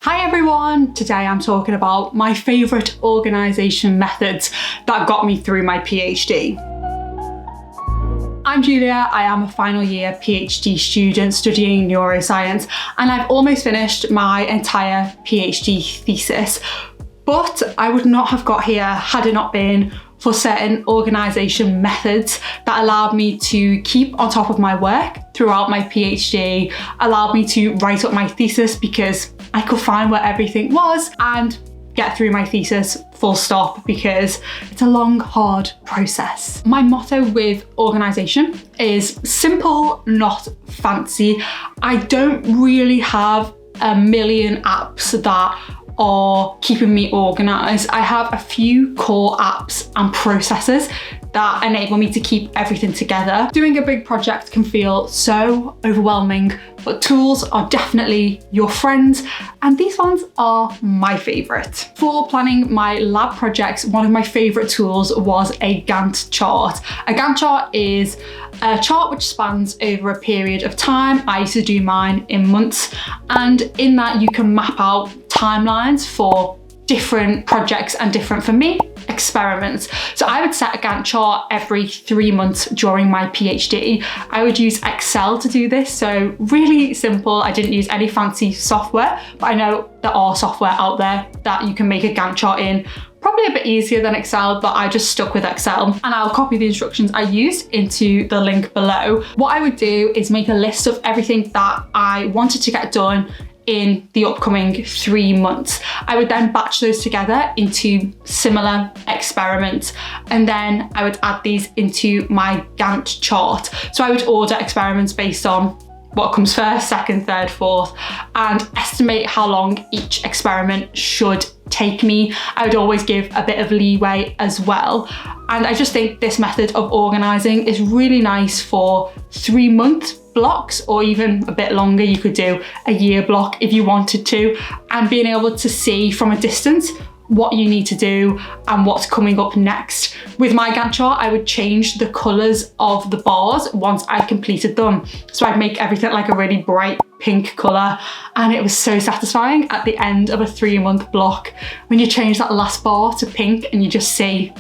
Hi everyone! Today I'm talking about my favourite organisation methods that got me through my PhD. I'm Julia, I am a final year PhD student studying neuroscience, and I've almost finished my entire PhD thesis. But I would not have got here had it not been for certain organisation methods that allowed me to keep on top of my work throughout my PhD, allowed me to write up my thesis because I could find where everything was and get through my thesis full stop, because it's a long, hard process. My motto with organisation is simple, not fancy. I don't really have a million apps that are keeping me organised. I have a few core apps and processes that enable me to keep everything together. Doing a big project can feel so overwhelming, but tools are definitely your friends, and these ones are my favourite. For planning my lab projects, one of my favourite tools was a Gantt chart. A Gantt chart is a chart which spans over a period of time. I used to do mine in months, and in that you can map out timelines for different projects and different, for me, experiments. So I would set a Gantt chart every 3 months during my PhD. I would use Excel to do this, so really simple. I didn't use any fancy software, but I know there are software out there that you can make a Gantt chart in. Probably a bit easier than Excel, but I just stuck with Excel, and I'll copy the instructions I used into the link below. What I would do is make a list of everything that I wanted to get done in the upcoming 3 months. I would then batch those together into similar experiments, and then I would add these into my Gantt chart. So I would order experiments based on what comes first, second, third, fourth, and estimate how long each experiment should take me. I would always give a bit of leeway as well. And I just think this method of organising is really nice for 3 month blocks, or even a bit longer. You could do a year block if you wanted to, and being able to see from a distance what you need to do and what's coming up next. With my Gantt chart, I would change the colours of the bars once I completed them. So I'd make everything like a really bright pink colour, and it was so satisfying at the end of a 3 month block when you change that last bar to pink and you just see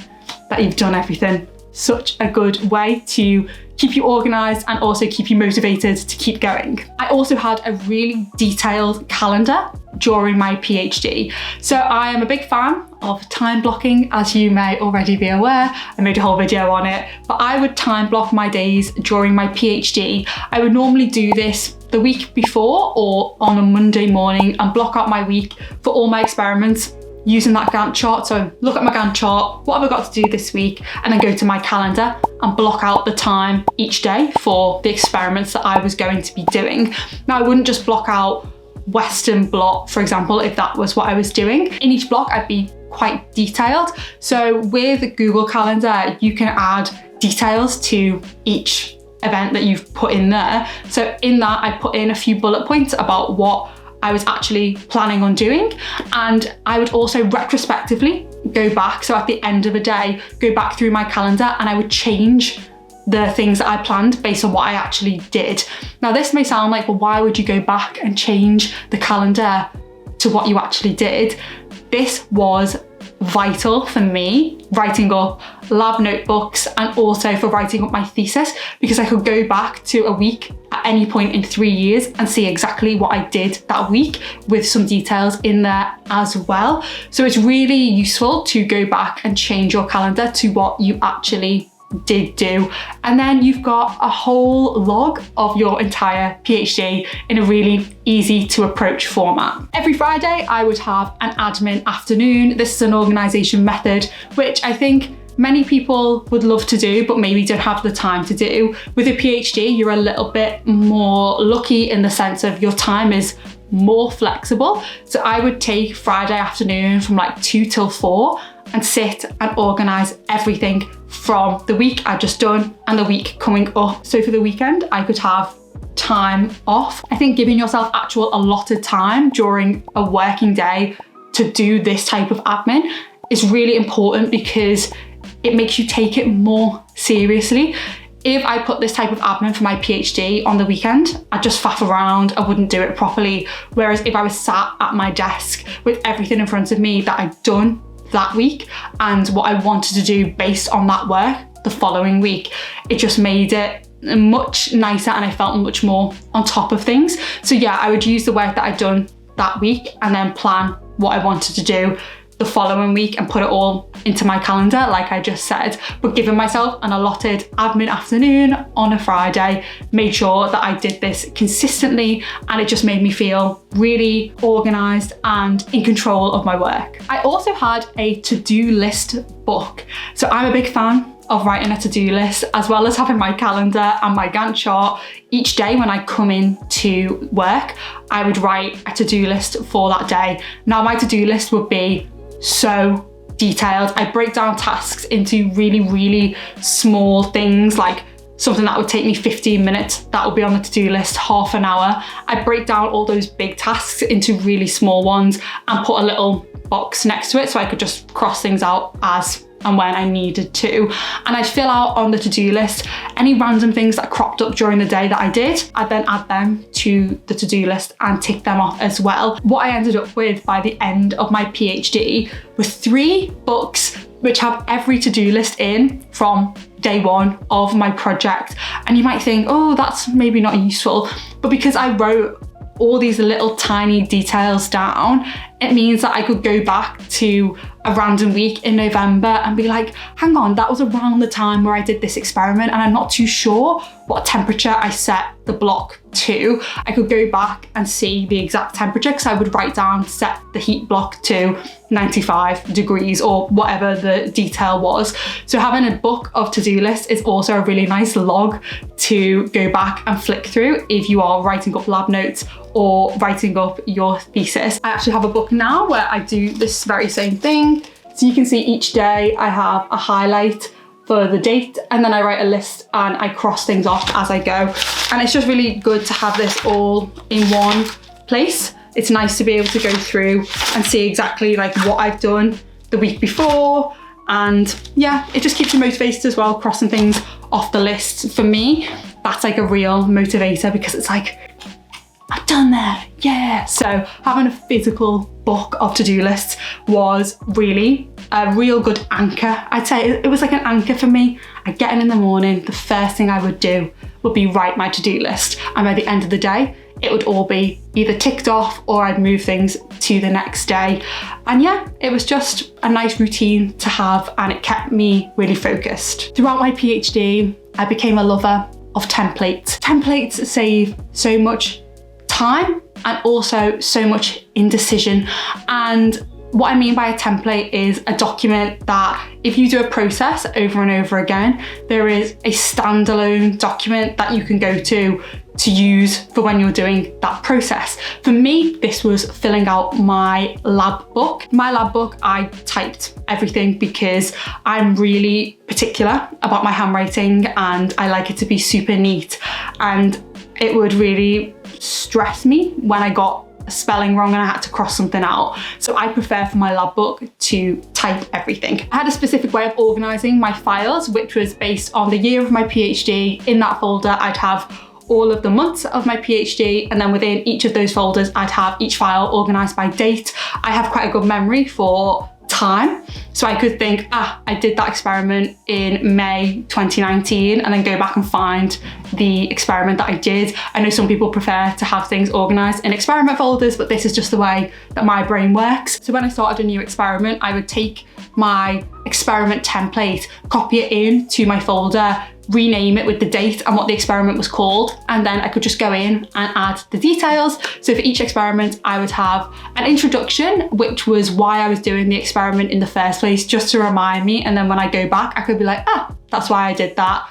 that you've done everything. Such a good way to keep you organised and also keep you motivated to keep going. I also had a really detailed calendar during my PhD. So I am a big fan of time blocking, as you may already be aware. I made a whole video on it, but I would time block my days during my PhD. I would normally do this the week before or on a Monday morning and block out my week for all my experiments using that Gantt chart. So look at my Gantt chart, what have I got to do this week? And then go to my calendar and block out the time each day for the experiments that I was going to be doing. Now, I wouldn't just block out Western blot, for example, if that was what I was doing. In each block, I'd be quite detailed. So with Google Calendar, you can add details to each event that you've put in there. So in that, I put in a few bullet points about what I was actually planning on doing, and I would also retrospectively go back, so at the end of a day, go back through my calendar and I would change the things that I planned based on what I actually did. Now, this may sound like, well, why would you go back and change the calendar to what you actually did? This was vital for me writing up lab notebooks and also for writing up my thesis, because I could go back to a week at any point in 3 years and see exactly what I did that week with some details in there as well. So it's really useful to go back and change your calendar to what you actually did do, and then you've got a whole log of your entire PhD in a really easy to approach format. Every Friday I would have an admin afternoon. This is an organisation method which I think many people would love to do but maybe don't have the time to do. With a PhD, you're a little bit more lucky in the sense of your time is more flexible. So I would take Friday afternoon from like 2 till 4 and sit and organise everything from the week I've just done and the week coming up. So for the weekend, I could have time off. I think giving yourself actual allotted time during a working day to do this type of admin is really important, because it makes you take it more seriously. if I put this type of admin for my PhD on the weekend, I'd just faff around, I wouldn't do it properly. Whereas if I was sat at my desk with everything in front of me that I'd done that week and what I wanted to do based on that work the following week, it just made it much nicer and I felt much more on top of things. So yeah, I would use the work that I'd done that week and then plan what I wanted to do the following week and put it all into my calendar, like I just said, but giving myself an allotted admin afternoon on a Friday, made sure that I did this consistently, and it just made me feel really organized and in control of my work. I also had a to-do list book. So I'm a big fan of writing a to-do list, as well as having my calendar and my Gantt chart. Each day when I come in to work, I would write a to-do list for that day. Now my to-do list would be so detailed. I break down tasks into really, really small things, like something that would take me 15 minutes, that would be on the to-do list, half an hour. I break down all those big tasks into really small ones and put a little box next to it so I could just cross things out as and when I needed to. And I'd fill out on the to-do list any random things that cropped up during the day that I did. I'd then add them to the to-do list and tick them off as well. What I ended up with by the end of my PhD was 3 books which have every to-do list in from day one of my project. And you might think, oh, that's maybe not useful, but because I wrote all these little tiny details down, it means that I could go back to a random week in November and be like, hang on, that was around the time where I did this experiment and I'm not too sure what temperature I set the block to. I could go back and see the exact temperature because I would write down, set the heat block to 95 degrees or whatever the detail was. So having a book of to-do lists is also a really nice log to go back and flick through if you are writing up lab notes or writing up your thesis. I actually have a book now where I do this very same thing. So you can see each day I have a highlight for the date and then I write a list and I cross things off as I go. And it's just really good to have this all in one place. It's nice to be able to go through and see exactly like what I've done the week before. And yeah, it just keeps you motivated as well, crossing things off the list. For me, that's like a real motivator because it's like, I've done that, yeah. So having a physical book of to-do lists was really a real good anchor. I'd say it was like an anchor for me. I'd get in the morning, the first thing I would do would be write my to-do list. And by the end of the day, it would all be either ticked off or I'd move things to the next day. And yeah, it was just a nice routine to have and it kept me really focused. Throughout my PhD, I became a lover of templates. Templates save so much time and also so much indecision. And what I mean by a template is a document that if you do a process over and over again, there is a standalone document that you can go to use for when you're doing that process. For me, this was filling out my lab book. My lab book, I typed everything because I'm really particular about my handwriting and I like it to be super neat. And it would really stress me when I got a spelling wrong and I had to cross something out. So I prefer for my lab book to type everything. I had a specific way of organising my files, which was based on the year of my PhD. In that folder, I'd have all of the months of my PhD, and then within each of those folders, I'd have each file organised by date. I have quite a good memory for time, so I could think, I did that experiment in May 2019 and then go back and find the experiment that I did. I know some people prefer to have things organised in experiment folders, but this is just the way that my brain works. So when I started a new experiment, I would take my experiment template, copy it into my folder, rename it with the date and what the experiment was called, and then I could just go in and add the details. So for each experiment, I would have an introduction, which was why I was doing the experiment in the first place, just to remind me, and then when I go back, I could be like, that's why I did that.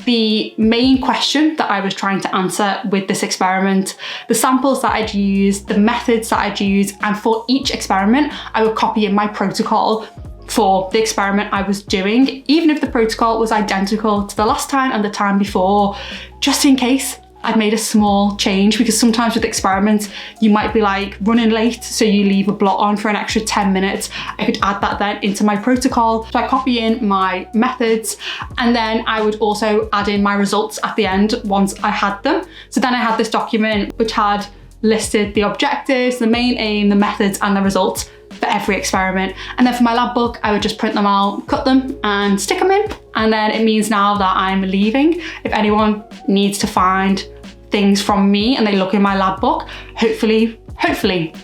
The main question that I was trying to answer with this experiment, the samples that I'd use, the methods that I'd use, and for each experiment, I would copy in my protocol for the experiment I was doing, even if the protocol was identical to the last time and the time before, just in case I've made a small change, because sometimes with experiments, you might be like running late, so you leave a blot on for an extra 10 minutes. I could add that then into my protocol. So I copy in my methods, and then I would also add in my results at the end once I had them. So then I had this document which had listed the objectives, the main aim, the methods, and the results for every experiment. And then for my lab book, I would just print them out, cut them and stick them in. And then it means now that I'm leaving, if anyone needs to find things from me and they look in my lab book, hopefully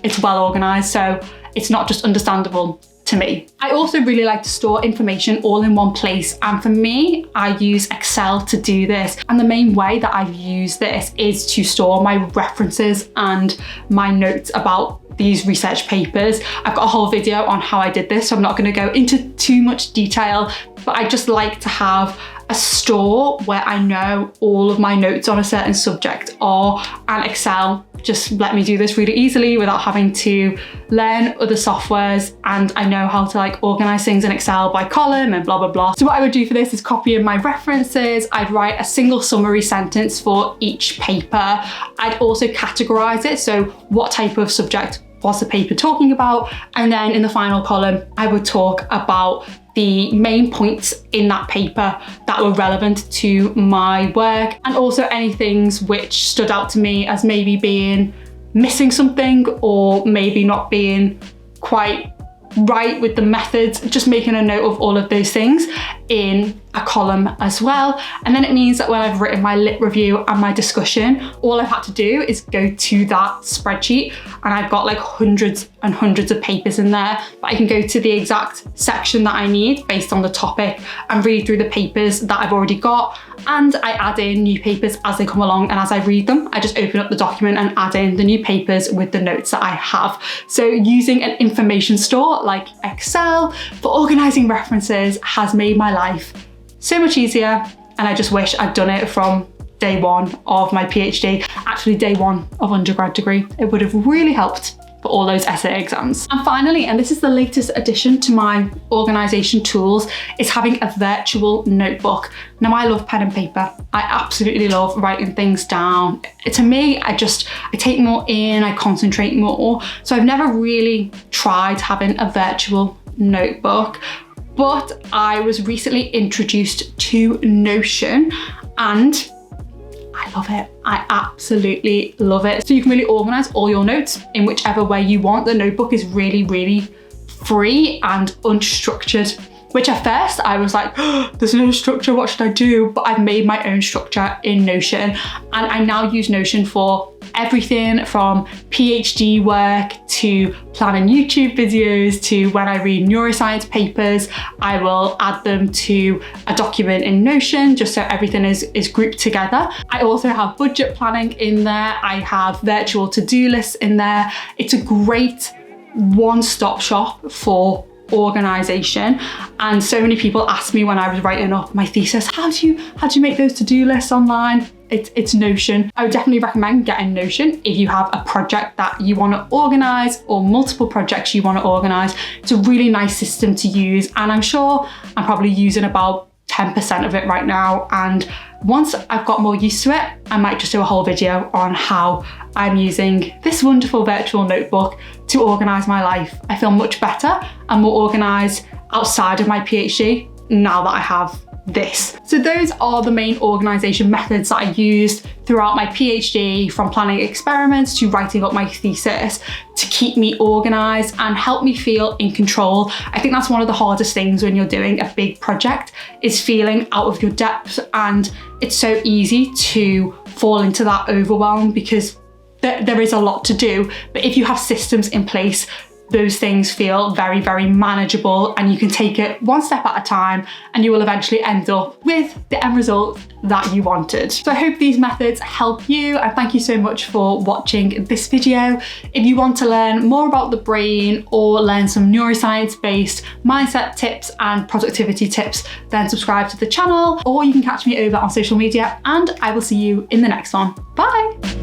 it's well organized, so it's not just understandable to me. I also really like to store information all in one place, and for me, I use Excel to do this. And the main way that I've used this is to store my references and my notes about these research papers. I've got a whole video on how I did this, so I'm not going to go into too much detail, but I just like to have a store where I know all of my notes on a certain subject are, and Excel just let me do this really easily without having to learn other softwares, and I know how to like organize things in Excel by column and blah blah blah. So what I would do for this is copy in my references. I'd write a single summary sentence for each paper. I'd also categorize it, so what type of subject was the paper talking about, and then in the final column I would talk about the main points in that paper that were relevant to my work, and also any things which stood out to me as maybe being missing something or maybe not being quite right with the methods, just making a note of all of those things in a column as well. And then it means that when I've written my lit review and my discussion, all I've had to do is go to that spreadsheet, and I've got like hundreds and hundreds of papers in there, but I can go to the exact section that I need based on the topic and read through the papers that I've already got. And I add in new papers as they come along, and as I read them, I just open up the document and add in the new papers with the notes that I have. So using an information store like Excel for organizing references has made my life so much easier, and I just wish I'd done it from day one of my PhD, actually day one of undergrad degree. It would have really helped for all those essay exams. And finally, and this is the latest addition to my organisation tools, is having a virtual notebook. Now I love pen and paper. I absolutely love writing things down. To me, I take more in, I concentrate more. So I've never really tried having a virtual notebook, but I was recently introduced to Notion and I love it. I absolutely love it. So you can really organize all your notes in whichever way you want. The notebook is really, really free and unstructured, which at first I was like, oh, there's no structure, what should I do? But I've made my own structure in Notion, and I now use Notion for everything from PhD work to planning YouTube videos to when I read neuroscience papers, I will add them to a document in Notion just so everything is grouped together. I also have budget planning in there. I have virtual to-do lists in there. It's a great one-stop shop for organisation, and so many people asked me when I was writing up my thesis, how do you make those to-do lists online? It's Notion. I would definitely recommend getting Notion if you have a project that you want to organise or multiple projects you want to organise. It's a really nice system to use, and I'm sure I'm probably using about 10% of it right now, and once I've got more used to it, I might just do a whole video on how I'm using this wonderful virtual notebook to organise my life. I feel much better and more organised outside of my PhD now that I have this. So those are the main organisation methods that I used throughout my PhD, from planning experiments to writing up my thesis, to keep me organised and help me feel in control. I think that's one of the hardest things when you're doing a big project, is feeling out of your depth, and it's so easy to fall into that overwhelm because there is a lot to do. But if you have systems in place, those things feel very, very manageable, and you can take it one step at a time, and you will eventually end up with the end result that you wanted. So I hope these methods help you, and thank you so much for watching this video. If you want to learn more about the brain or learn some neuroscience-based mindset tips and productivity tips, then subscribe to the channel, or you can catch me over on social media, and I will see you in the next one. Bye!